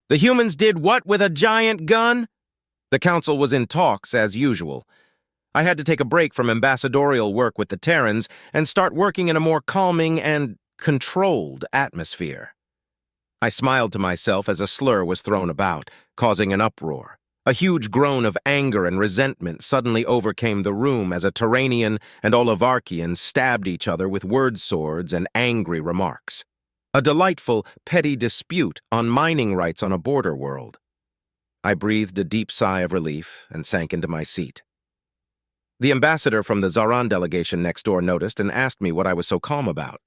The humans did what with a giant gun? The council was in talks, as usual. I had to take a break from ambassadorial work with the Terrans and start working in a more calming and controlled atmosphere. I smiled to myself as a slur was thrown about, causing an uproar. A huge groan of anger and resentment suddenly overcame the room as a Terranian and Olivarchian stabbed each other with word swords and angry remarks. A delightful, petty dispute on mining rights on a border world. I breathed a deep sigh of relief and sank into my seat. The ambassador from the Zaran delegation next door noticed and asked me what I was so calm about.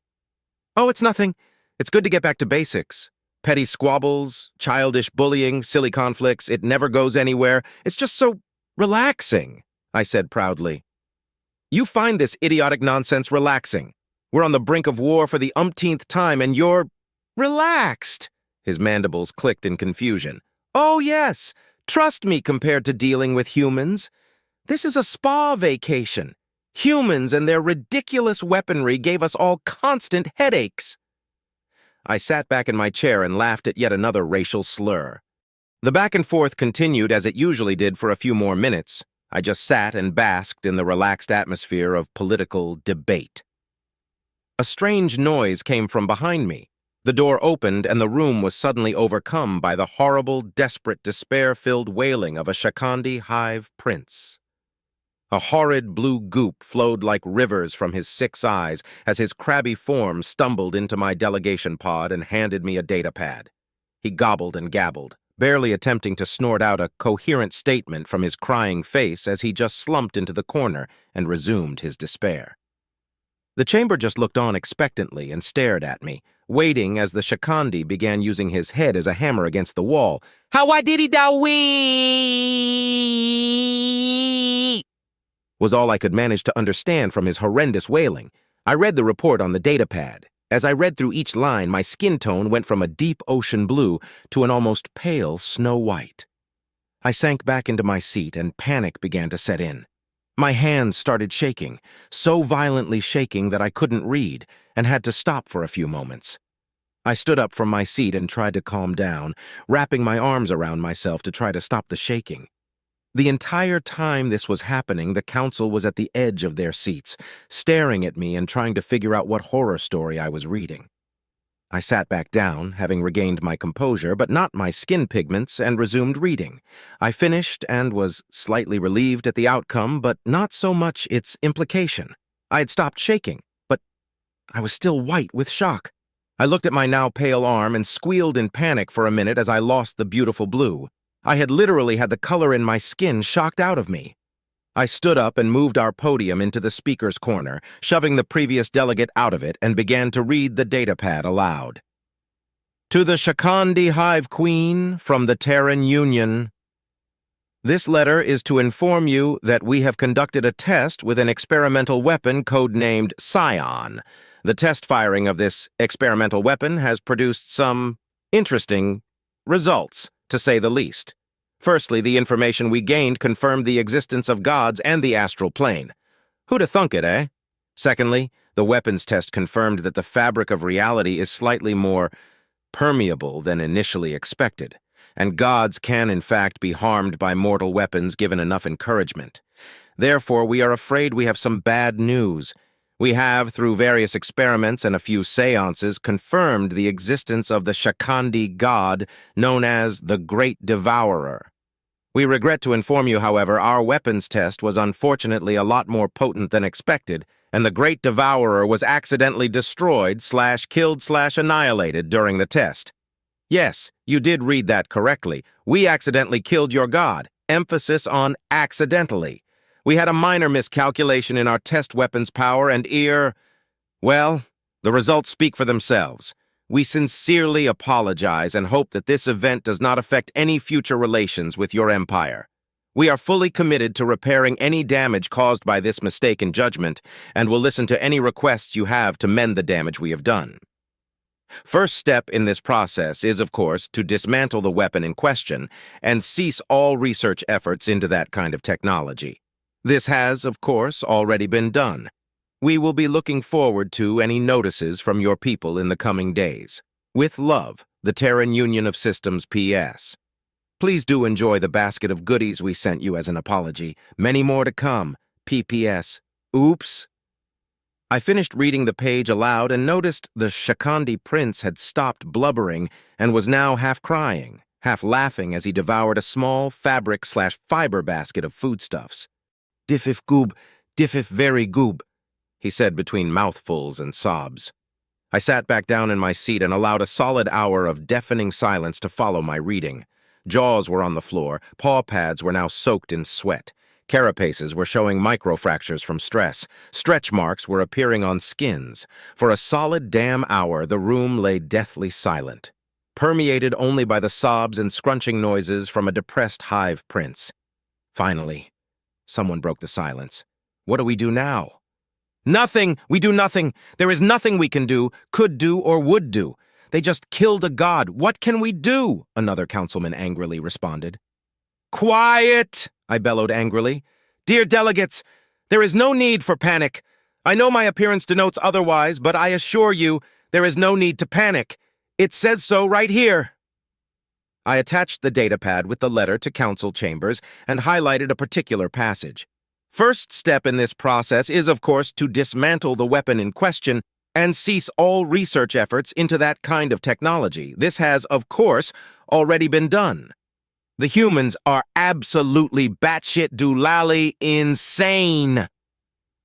"Oh, it's nothing. It's good to get back to basics. Petty squabbles, childish bullying, silly conflicts, it never goes anywhere. It's just so relaxing," I said proudly. "You find this idiotic nonsense relaxing. We're on the brink of war for the umpteenth time and you're relaxed." His mandibles clicked in confusion. "Oh, yes. Trust me compared to dealing with humans. This is a spa vacation. Humans and their ridiculous weaponry gave us all constant headaches." I sat back in my chair and laughed at yet another racial slur. The back and forth continued as it usually did for a few more minutes. I just sat and basked in the relaxed atmosphere of political debate. A strange noise came from behind me. The door opened and the room was suddenly overcome by the horrible, desperate, despair-filled wailing of a Shakandi hive prince. A horrid blue goop flowed like rivers from his 6 eyes as his crabby form stumbled into my delegation pod and handed me a datapad. He gobbled and gabbled, barely attempting to snort out a coherent statement from his crying face as he just slumped into the corner and resumed his despair. The chamber just looked on expectantly and stared at me, waiting as the Shakandi began using his head as a hammer against the wall. "How-I-diddy-da-wee!" was all I could manage to understand from his horrendous wailing. I read the report on the datapad. As I read through each line, my skin tone went from a deep ocean blue to an almost pale snow white. I sank back into my seat and panic began to set in. My hands started shaking, so violently shaking that I couldn't read and had to stop for a few moments. I stood up from my seat and tried to calm down, wrapping my arms around myself to try to stop the shaking. The entire time this was happening, the council was at the edge of their seats, staring at me and trying to figure out what horror story I was reading. I sat back down, having regained my composure, but not my skin pigments, and resumed reading. I finished and was slightly relieved at the outcome, but not so much its implication. I had stopped shaking, but I was still white with shock. I looked at my now pale arm and squealed in panic for a minute as I lost the beautiful blue. I had literally had the color in my skin shocked out of me. I stood up and moved our podium into the speaker's corner, shoving the previous delegate out of it, and began to read the datapad aloud. "To the Shakandi Hive Queen from the Terran Union. This letter is to inform you that we have conducted a test with an experimental weapon codenamed Scion. The test firing of this experimental weapon has produced some interesting results, to say the least. Firstly, the information we gained confirmed the existence of gods and the astral plane. Who'da thunk it, eh? Secondly, the weapons test confirmed that the fabric of reality is slightly more permeable than initially expected, and gods can in fact be harmed by mortal weapons given enough encouragement. Therefore, we are afraid we have some bad news. We have, through various experiments and a few seances, confirmed the existence of the Shakandi god known as the Great Devourer. We regret to inform you, however, our weapons test was unfortunately a lot more potent than expected, and the Great Devourer was accidentally destroyed/killed/annihilated during the test. Yes, you did read that correctly. We accidentally killed your god. Emphasis on accidentally. We had a minor miscalculation in our test weapons power and well, the results speak for themselves. We sincerely apologize and hope that this event does not affect any future relations with your empire. We are fully committed to repairing any damage caused by this mistake in judgment and will listen to any requests you have to mend the damage we have done. First step in this process is, of course, to dismantle the weapon in question and cease all research efforts into that kind of technology. This has, of course, already been done. We will be looking forward to any notices from your people in the coming days. With love, The Terran Union of Systems PS. Please do enjoy the basket of goodies we sent you as an apology. Many more to come. PPS. Oops. I finished reading the page aloud and noticed the Shakandi prince had stopped blubbering and was now half crying, half laughing as he devoured a small fabric/fiber basket of foodstuffs. Diffif goob, diffif very goob, he said between mouthfuls and sobs. I sat back down in my seat and allowed a solid hour of deafening silence to follow my reading. Jaws were on the floor, paw pads were now soaked in sweat. Carapaces were showing microfractures from stress. Stretch marks were appearing on skins. For a solid damn hour, the room lay deathly silent, permeated only by the sobs and scrunching noises from a depressed hive prince. Finally, someone broke the silence. What do we do now? Nothing! We do nothing! There is nothing we can do, could do, or would do. They just killed a god. What can we do? Another councilman angrily responded. Quiet! I bellowed angrily. Dear delegates, there is no need for panic. I know my appearance denotes otherwise, but I assure you, there is no need to panic. It says so right here. I attached the datapad with the letter to council chambers and highlighted a particular passage. First step in this process is, of course, to dismantle the weapon in question and cease all research efforts into that kind of technology. This has, of course, already been done. The humans are absolutely batshit doolally insane.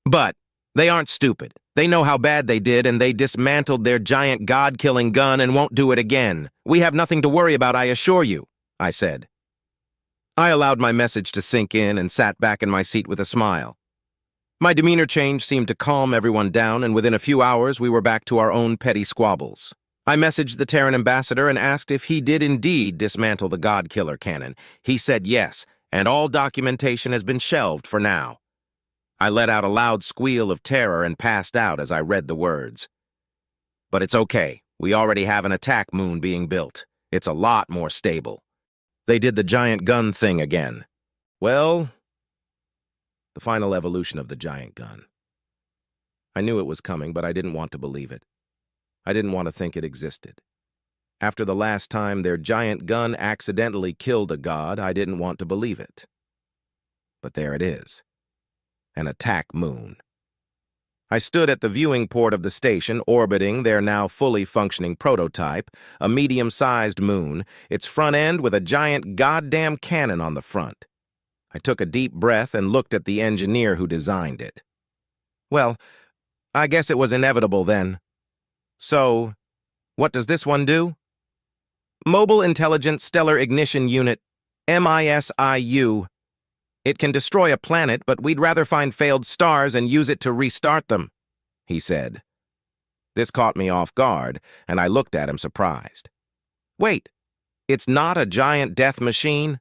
But they aren't stupid. They know how bad they did, and they dismantled their giant god-killing gun and won't do it again. We have nothing to worry about, I assure you, I said. I allowed my message to sink in and sat back in my seat with a smile. My demeanor change seemed to calm everyone down, and within a few hours we were back to our own petty squabbles. I messaged the Terran ambassador and asked if he did indeed dismantle the God-Killer cannon. He said yes, and all documentation has been shelved for now. I let out a loud squeal of terror and passed out as I read the words. But it's okay. We already have an attack moon being built. It's a lot more stable. They did the giant gun thing again. Well, the final evolution of the giant gun. I knew it was coming, but I didn't want to believe it. I didn't want to think it existed. After the last time their giant gun accidentally killed a god, I didn't want to believe it. But there it is. An attack moon. I stood at the viewing port of the station, orbiting their now fully functioning prototype, a medium-sized moon, its front end with a giant goddamn cannon on the front. I took a deep breath and looked at the engineer who designed it. Well, I guess it was inevitable then. So, what does this one do? Mobile Intelligent Stellar Ignition Unit, MISIU. It can destroy a planet, but we'd rather find failed stars and use it to restart them, he said. This caught me off guard, and I looked at him surprised. Wait, it's not a giant death machine?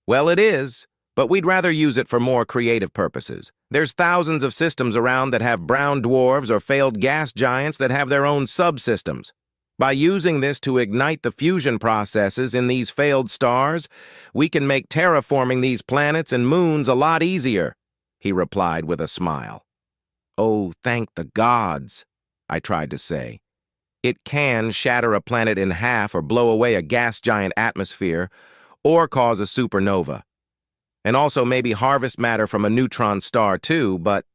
Well, it is, but we'd rather use it for more creative purposes. There's thousands of systems around that have brown dwarves or failed gas giants that have their own subsystems. By using this to ignite the fusion processes in these failed stars, we can make terraforming these planets and moons a lot easier, he replied with a smile. Oh, thank the gods, I tried to say. It can shatter a planet in half or blow away a gas giant atmosphere or cause a supernova. And also maybe harvest matter from a neutron star too, but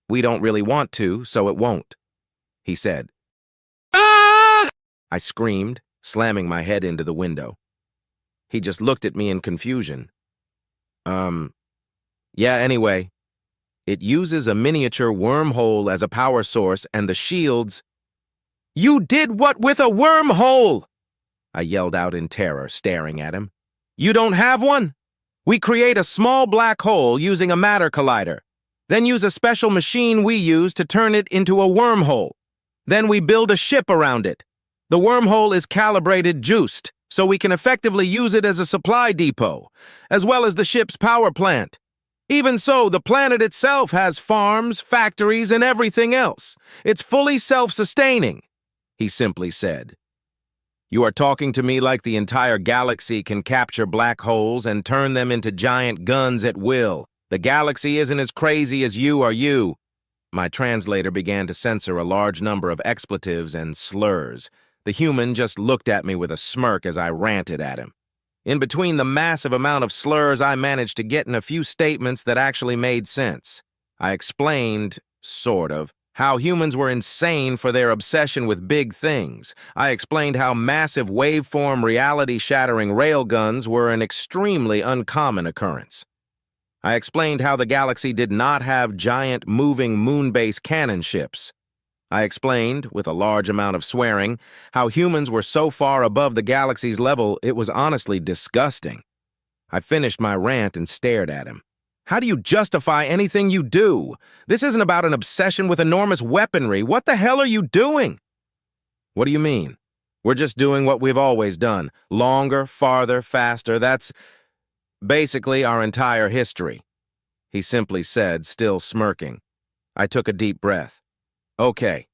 we don't really want to, so it won't, he said. Ah! I screamed, slamming my head into the window. He just looked at me in confusion. Yeah, anyway. It uses a miniature wormhole as a power source and the shields. You did what with a wormhole? I yelled out in terror, staring at him. You don't have one? We create a small black hole using a matter collider, then use a special machine we use to turn it into a wormhole. Then we build a ship around it. The wormhole is calibrated juiced, so we can effectively use it as a supply depot, as well as the ship's power plant. Even so, the planet itself has farms, factories, and everything else. It's fully self-sustaining, he simply said. You are talking to me like the entire galaxy can capture black holes and turn them into giant guns at will. The galaxy isn't as crazy as you are you. My translator began to censor a large number of expletives and slurs. The human just looked at me with a smirk as I ranted at him. In between the massive amount of slurs, I managed to get in a few statements that actually made sense. I explained, sort of, how humans were insane for their obsession with big things. I explained how massive waveform reality-shattering railguns were an extremely uncommon occurrence. I explained how the galaxy did not have giant moving moon-based cannon ships. I explained, with a large amount of swearing, how humans were so far above the galaxy's level it was honestly disgusting. I finished my rant and stared at him. How do you justify anything you do? This isn't about an obsession with enormous weaponry. What the hell are you doing? What do you mean? We're just doing what we've always done. Longer, farther, faster. That's basically our entire history, he simply said, still smirking. I took a deep breath. Okay.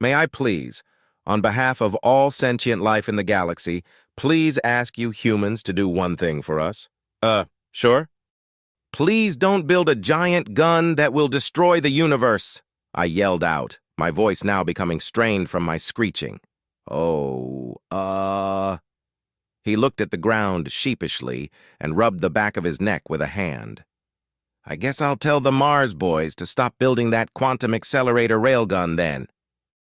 May I please, on behalf of all sentient life in the galaxy, please ask you humans to do one thing for us? Sure? Please don't build a giant gun that will destroy the universe, I yelled out, my voice now becoming strained from my screeching. He looked at the ground sheepishly and rubbed the back of his neck with a hand. I guess I'll tell the Mars boys to stop building that quantum accelerator railgun then.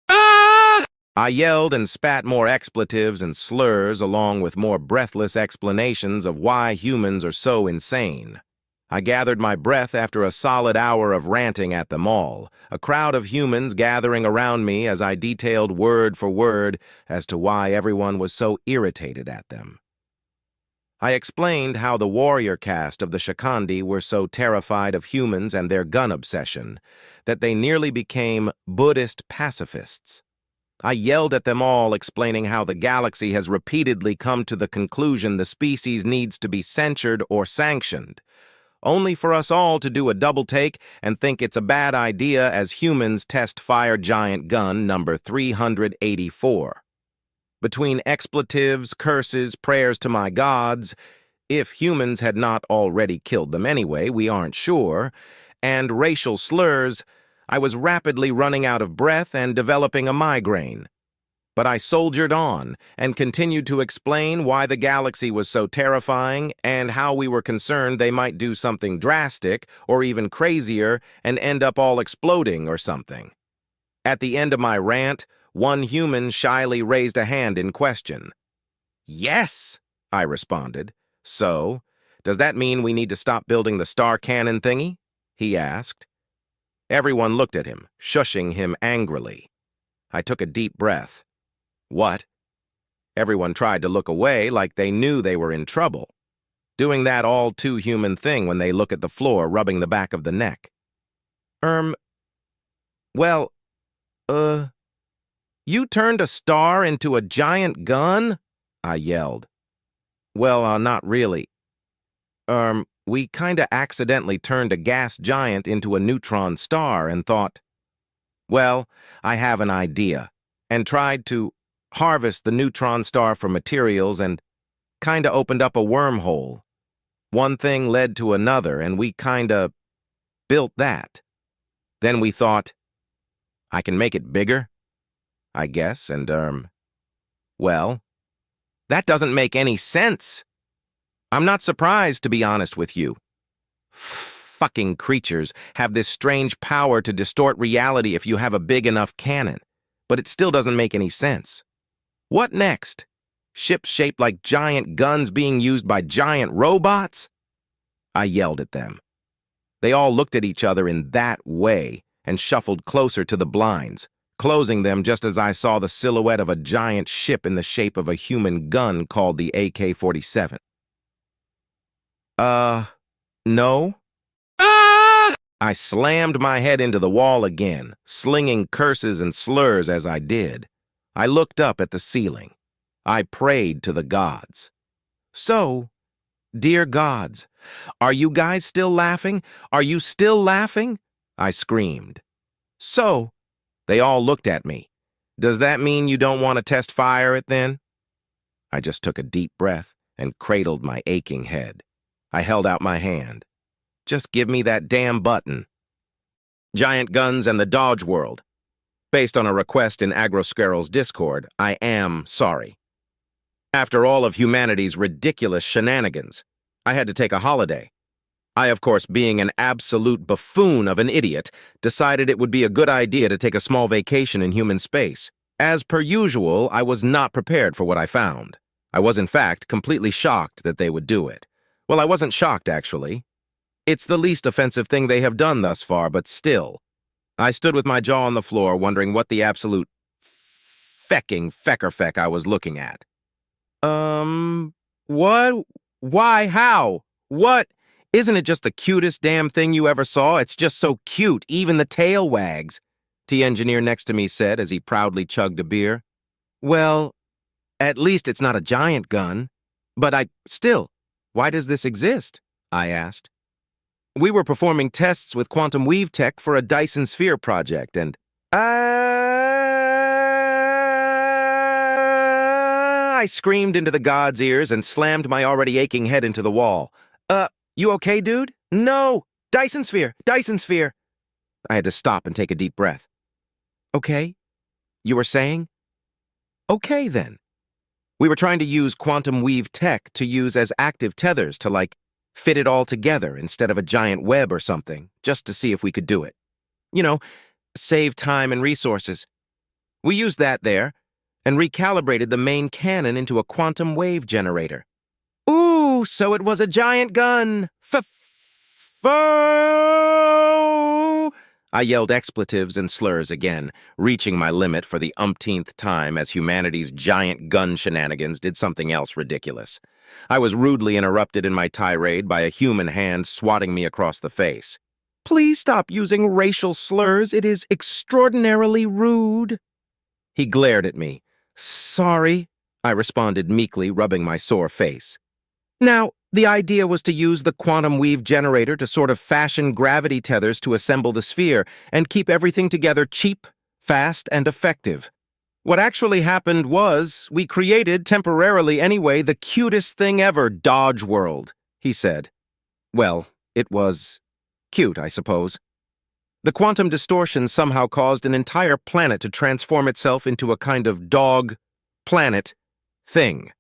Ah! I yelled and spat more expletives and slurs along with more breathless explanations of why humans are so insane. I gathered my breath after a solid hour of ranting at them all, a crowd of humans gathering around me as I detailed word for word as to why everyone was so irritated at them. I explained how the warrior caste of the Shakandi were so terrified of humans and their gun obsession that they nearly became Buddhist pacifists. I yelled at them all, explaining how the galaxy has repeatedly come to the conclusion the species needs to be censured or sanctioned, only for us all to do a double-take and think it's a bad idea as humans test fire giant gun number 384. Between expletives, curses, prayers to my gods, if humans had not already killed them anyway, we aren't sure, and racial slurs, I was rapidly running out of breath and developing a migraine. But I soldiered on and continued to explain why the galaxy was so terrifying and how we were concerned they might do something drastic or even crazier and end up all exploding or something. At the end of my rant, one human shyly raised a hand in question. Yes, I responded. So, does that mean we need to stop building the star cannon thingy? He asked. Everyone looked at him, shushing him angrily. I took a deep breath. What? Everyone tried to look away like they knew they were in trouble, doing that all too human thing when they look at the floor rubbing the back of the neck. You turned a star into a giant gun? I yelled. Well, not really. We kinda accidentally turned a gas giant into a neutron star and thought, well, I have an idea, and tried to harvest the neutron star for materials and kinda opened up a wormhole. One thing led to another, and we kinda built that. Then we thought, I can make it bigger, I guess, and, well, that doesn't make any sense. I'm not surprised, to be honest with you. Fucking creatures have this strange power to distort reality if you have a big enough cannon, but it still doesn't make any sense. What next? Ships shaped like giant guns being used by giant robots? I yelled at them. They all looked at each other in that way and shuffled closer to the blinds, closing them just as I saw the silhouette of a giant ship in the shape of a human gun called the AK-47. No? Ah! I slammed my head into the wall again, slinging curses and slurs as I did. I looked up at the ceiling. I prayed to the gods. So, dear gods, are you guys still laughing? Are you still laughing? I screamed. So, they all looked at me. Does that mean you don't want to test fire it then? I just took a deep breath and cradled my aching head. I held out my hand. Just give me that damn button. Giant guns and the Dodge World. Based on a request in Agroscarol's Discord, I am sorry. After all of humanity's ridiculous shenanigans, I had to take a holiday. I, of course, being an absolute buffoon of an idiot, decided it would be a good idea to take a small vacation in human space. As per usual, I was not prepared for what I found. I was, in fact, completely shocked that they would do it. Well, I wasn't shocked, actually. It's the least offensive thing they have done thus far, but still. I stood with my jaw on the floor, wondering what the absolute fecking feckerfeck I was looking at. What? Why? How? What? Isn't it just the cutest damn thing you ever saw? It's just so cute, even the tail wags, the engineer next to me said as he proudly chugged a beer. Well, at least it's not a giant gun. But still, why does this exist? I asked. We were performing tests with quantum weave tech for a Dyson Sphere project, and I screamed into the god's ears and slammed my already aching head into the wall. You okay, dude? No! Dyson Sphere! Dyson Sphere! I had to stop and take a deep breath. Okay? You were saying? Okay, then. We were trying to use quantum weave tech to use as active tethers to, fit it all together instead of a giant web or something, just to see if we could do it. You know, save time and resources. We used that there, and recalibrated the main cannon into a quantum wave generator. Ooh, so it was a giant gun! I yelled expletives and slurs again, reaching my limit for the umpteenth time as humanity's giant gun shenanigans did something else ridiculous. I was rudely interrupted in my tirade by a human hand swatting me across the face. Please stop using racial slurs. It is extraordinarily rude. He glared at me. Sorry, I responded meekly, rubbing my sore face. Now, the idea was to use the quantum weave generator to sort of fashion gravity tethers to assemble the sphere and keep everything together cheap, fast, and effective. What actually happened was, we created, temporarily anyway, the cutest thing ever, Dodge World, he said. Well, it was cute, I suppose. The quantum distortion somehow caused an entire planet to transform itself into a kind of dog, planet, thing.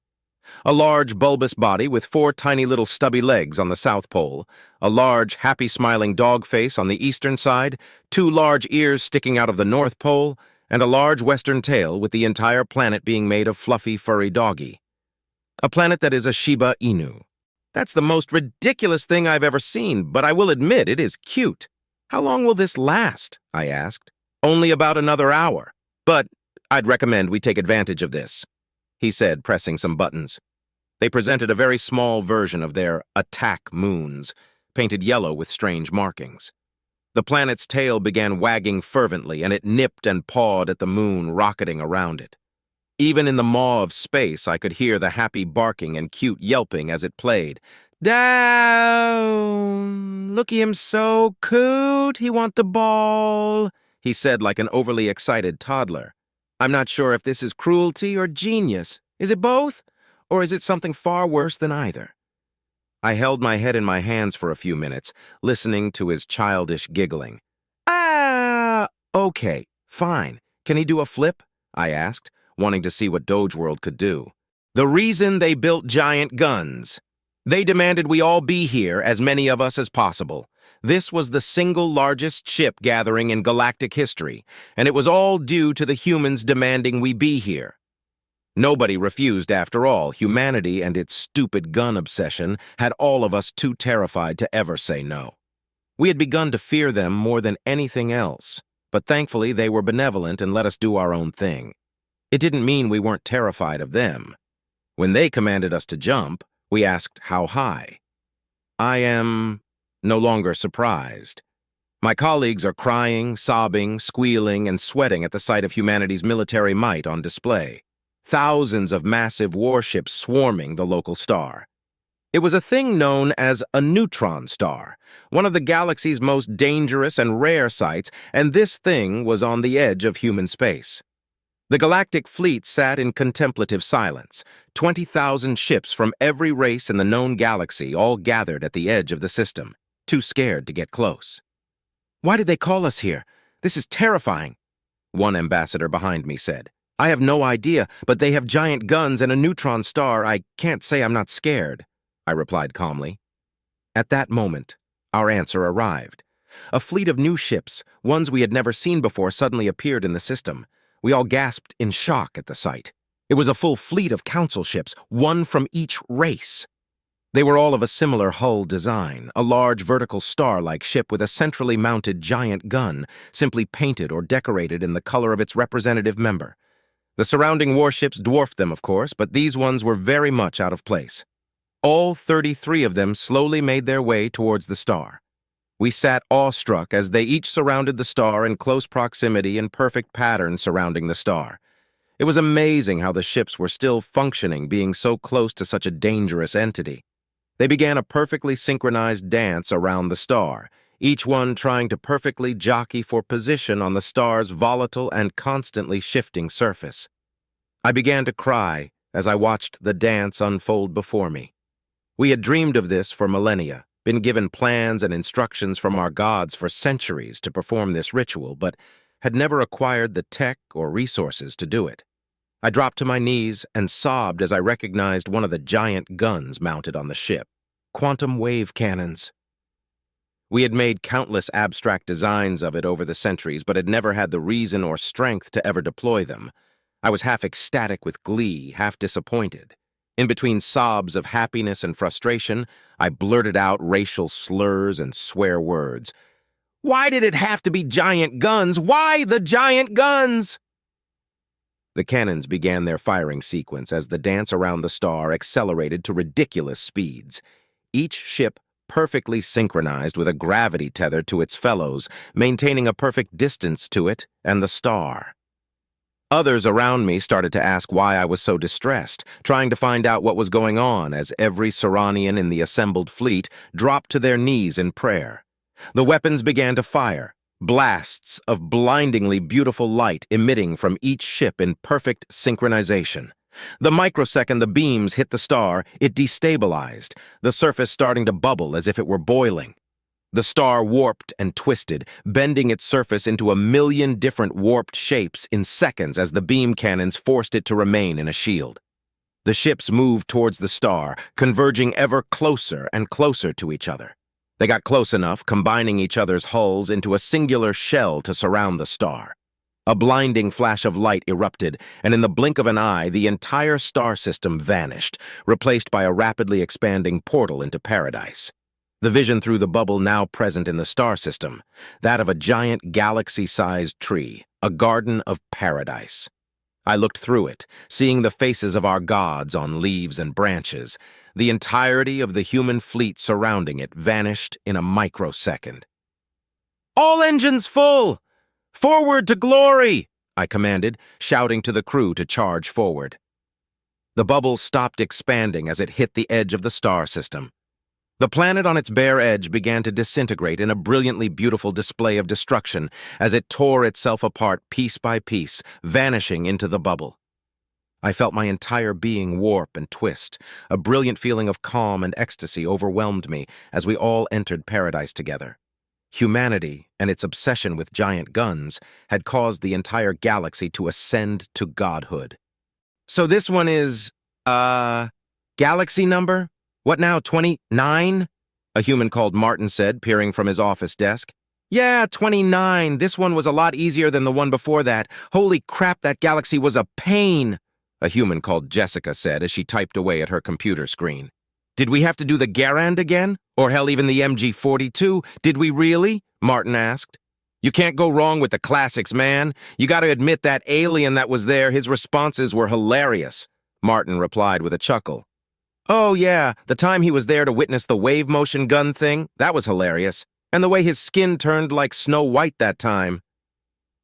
A large, bulbous body with 4 tiny little stubby legs on the South Pole, a large, happy-smiling dog face on the eastern side, 2 large ears sticking out of the North Pole, and a large western tail with the entire planet being made of fluffy, furry doggy. A planet that is a Shiba Inu. That's the most ridiculous thing I've ever seen, but I will admit it is cute. How long will this last? I asked. Only about another hour, but I'd recommend we take advantage of this, he said, pressing some buttons. They presented a very small version of their attack moons, painted yellow with strange markings. The planet's tail began wagging fervently, and it nipped and pawed at the moon, rocketing around it. Even in the maw of space, I could hear the happy barking and cute yelping as it played. Down! Look at him so cute, he want the ball, he said like an overly excited toddler. I'm not sure if this is cruelty or genius. Is it both? Or is it something far worse than either? I held my head in my hands for a few minutes, listening to his childish giggling. Okay, fine. Can he do a flip? I asked, wanting to see what Doge World could do. The reason they built giant guns. They demanded we all be here, as many of us as possible. This was the single largest ship gathering in galactic history, and it was all due to the humans demanding we be here. Nobody refused after all. Humanity and its stupid gun obsession had all of us too terrified to ever say no. We had begun to fear them more than anything else, but thankfully they were benevolent and let us do our own thing. It didn't mean we weren't terrified of them. When they commanded us to jump, we asked how high. I am no longer surprised. My colleagues are crying, sobbing, squealing, and sweating at the sight of humanity's military might on display. Thousands of massive warships swarming the local star. It was a thing known as a neutron star, one of the galaxy's most dangerous and rare sights, and this thing was on the edge of human space. The galactic fleet sat in contemplative silence, 20,000 ships from every race in the known galaxy all gathered at the edge of the system, too scared to get close. Why did they call us here? This is terrifying. one ambassador behind me said. I have no idea, but they have giant guns and a neutron star. I can't say I'm not scared, I replied calmly. At that moment, our answer arrived. A fleet of new ships, ones we had never seen before, suddenly appeared in the system. We all gasped in shock at the sight. It was a full fleet of council ships, one from each race. They were all of a similar hull design, a large vertical star-like ship with a centrally mounted giant gun, simply painted or decorated in the color of its representative member. The surrounding warships dwarfed them, of course, but these ones were very much out of place. All 33 of them slowly made their way towards the star. We sat awestruck as they each surrounded the star in close proximity and perfect pattern surrounding the star. It was amazing how the ships were still functioning, being so close to such a dangerous entity. They began a perfectly synchronized dance around the star, each one trying to perfectly jockey for position on the star's volatile and constantly shifting surface. I began to cry as I watched the dance unfold before me. We had dreamed of this for millennia, been given plans and instructions from our gods for centuries to perform this ritual, but had never acquired the tech or resources to do it. I dropped to my knees and sobbed as I recognized one of the giant guns mounted on the ship. Quantum wave cannons. We had made countless abstract designs of it over the centuries, but had never had the reason or strength to ever deploy them. I was half ecstatic with glee, half disappointed. In between sobs of happiness and frustration, I blurted out racial slurs and swear words. Why did it have to be giant guns? Why the giant guns? The cannons began their firing sequence as the dance around the star accelerated to ridiculous speeds. Each ship perfectly synchronized with a gravity tether to its fellows, maintaining a perfect distance to it and the star. Others around me started to ask why I was so distressed, trying to find out what was going on as every Saronian in the assembled fleet dropped to their knees in prayer. The weapons began to fire, blasts of blindingly beautiful light emitting from each ship in perfect synchronization. The microsecond the beams hit the star, it destabilized, the surface starting to bubble as if it were boiling. The star warped and twisted, bending its surface into a million different warped shapes in seconds as the beam cannons forced it to remain in a shield. The ships moved towards the star, converging ever closer and closer to each other. They got close enough, combining each other's hulls into a singular shell to surround the star. A blinding flash of light erupted, and in the blink of an eye, the entire star system vanished, replaced by a rapidly expanding portal into paradise. The vision through the bubble now present in the star system, that of a giant galaxy-sized tree, a garden of paradise. I looked through it, seeing the faces of our gods on leaves and branches. The entirety of the human fleet surrounding it vanished in a microsecond. "All engines full! Forward to glory!" I commanded, shouting to the crew to charge forward. The bubble stopped expanding as it hit the edge of the star system. The planet on its bare edge began to disintegrate in a brilliantly beautiful display of destruction as it tore itself apart piece by piece, vanishing into the bubble. I felt my entire being warp and twist. A brilliant feeling of calm and ecstasy overwhelmed me as we all entered paradise together. Humanity and its obsession with giant guns had caused the entire galaxy to ascend to godhood. "So this one is, galaxy number? What now, 29? A human called Martin said, peering from his office desk. "Yeah, 29. This one was a lot easier than the one before that. Holy crap, that galaxy was a pain," a human called Jessica said as she typed away at her computer screen. "Did we have to do the Garand again? Or hell, even the MG-42? Did we really?" Martin asked. "You can't go wrong with the classics, man. You gotta admit that alien that was there, his responses were hilarious," Martin replied with a chuckle. "Oh yeah, the time he was there to witness the wave motion gun thing, that was hilarious. And the way his skin turned like Snow White that time."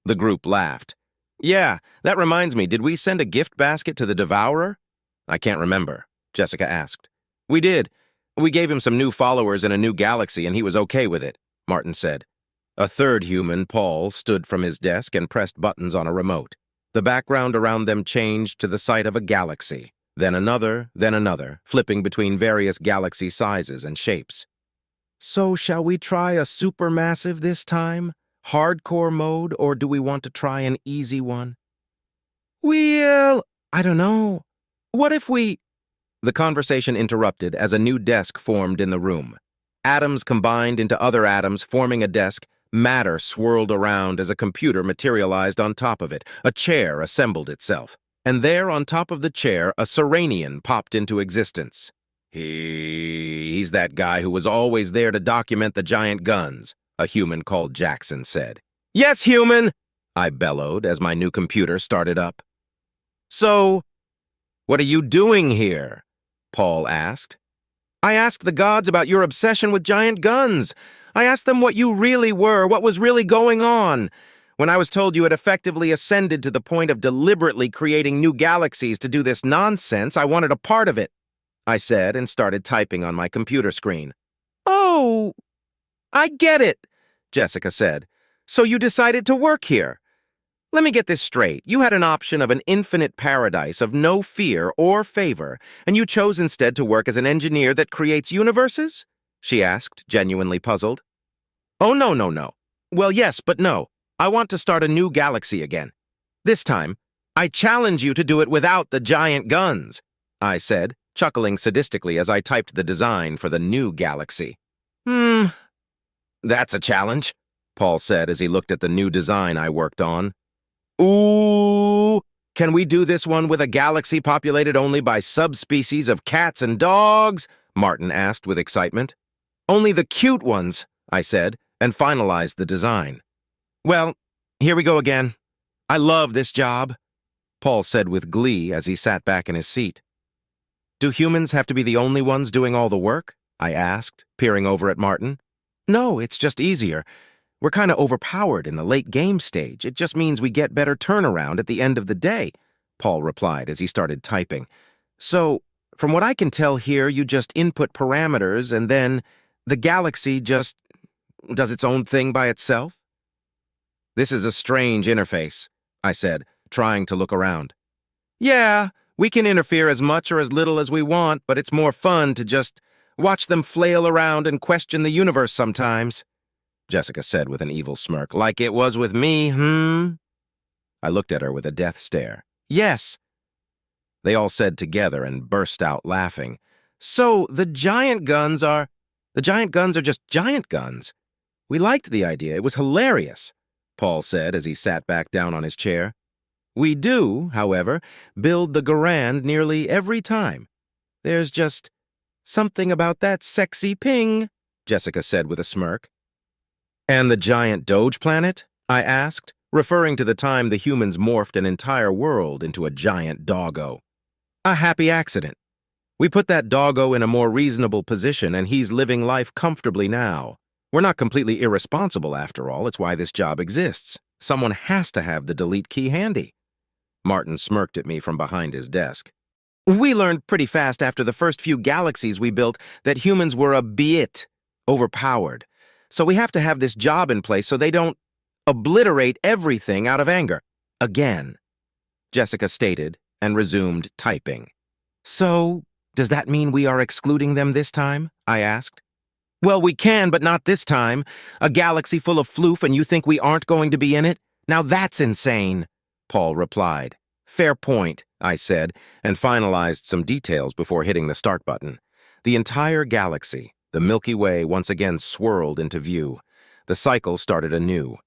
The group laughed. "Yeah, that reminds me, did we send a gift basket to the Devourer?" "I can't remember," Jessica asked. "We did. We gave him some new followers in a new galaxy and he was okay with it," Martin said. A third human, Paul, stood from his desk and pressed buttons on a remote. The background around them changed to the sight of a galaxy, then another, flipping between various galaxy sizes and shapes. "So shall we try a supermassive this time?" Hardcore mode, or do we want to try an easy one? Well, I don't know. What if we... The conversation interrupted as a new desk formed in the room. Atoms combined into other atoms, forming a desk. Matter swirled around as a computer materialized on top of it. A chair assembled itself. And there, on top of the chair, a Serenian popped into existence. He's that guy who was always there to document the giant guns, a human called Jackson said. Yes, human, I bellowed as my new computer started up. So, what are you doing here? Paul asked. I asked the gods about your obsession with giant guns. I asked them what you really were, what was really going on. When I was told you had effectively ascended to the point of deliberately creating new galaxies to do this nonsense, I wanted a part of it, I said and started typing on my computer screen. Oh, I get it, Jessica said. So you decided to work here. Let me get this straight. You had an option of an infinite paradise of no fear or favor, and you chose instead to work as an engineer that creates universes? She asked, genuinely puzzled. Oh, no. Well, yes, but no. I want to start a new galaxy again. This time, I challenge you to do it without the giant guns, I said, chuckling sadistically as I typed the design for the new galaxy. That's a challenge, Paul said as he looked at the new design I worked on. Ooh, can we do this one with a galaxy populated only by subspecies of cats and dogs? Martin asked with excitement. Only the cute ones, I said, and finalized the design. Well, here we go again. I love this job, Paul said with glee as he sat back in his seat. Do humans have to be the only ones doing all the work? I asked, peering over at Martin. No, it's just easier. We're kind of overpowered in the late game stage. It just means we get better turnaround at the end of the day, Paul replied as he started typing. So, from what I can tell here, you just input parameters and then the galaxy just does its own thing by itself? This is a strange interface, I said, trying to look around. Yeah, we can interfere as much or as little as we want, but it's more fun to just watch them flail around and question the universe sometimes, Jessica said with an evil smirk. Like it was with me, I looked at her with a death stare. Yes. They all said together and burst out laughing. So, the giant guns are just giant guns. We liked the idea. It was hilarious, Paul said as he sat back down on his chair. We do, however, build the Garand nearly every time. There's just something about that sexy ping, Jessica said with a smirk. And the giant Doge planet? I asked, referring to the time the humans morphed an entire world into a giant doggo. A happy accident. We put that doggo in a more reasonable position and he's living life comfortably now. We're not completely irresponsible after all, it's why this job exists. Someone has to have the delete key handy. Martin smirked at me from behind his desk. We learned pretty fast after the first few galaxies we built that humans were a bit overpowered. So we have to have this job in place so they don't obliterate everything out of anger. Again, Jessica stated and resumed typing. So, does that mean we are excluding them this time? I asked. Well, we can, but not this time. A galaxy full of floof and you think we aren't going to be in it? Now that's insane, Paul replied. Fair point, I said, and finalized some details before hitting the start button. The entire galaxy, the Milky Way, once again swirled into view. The cycle started anew.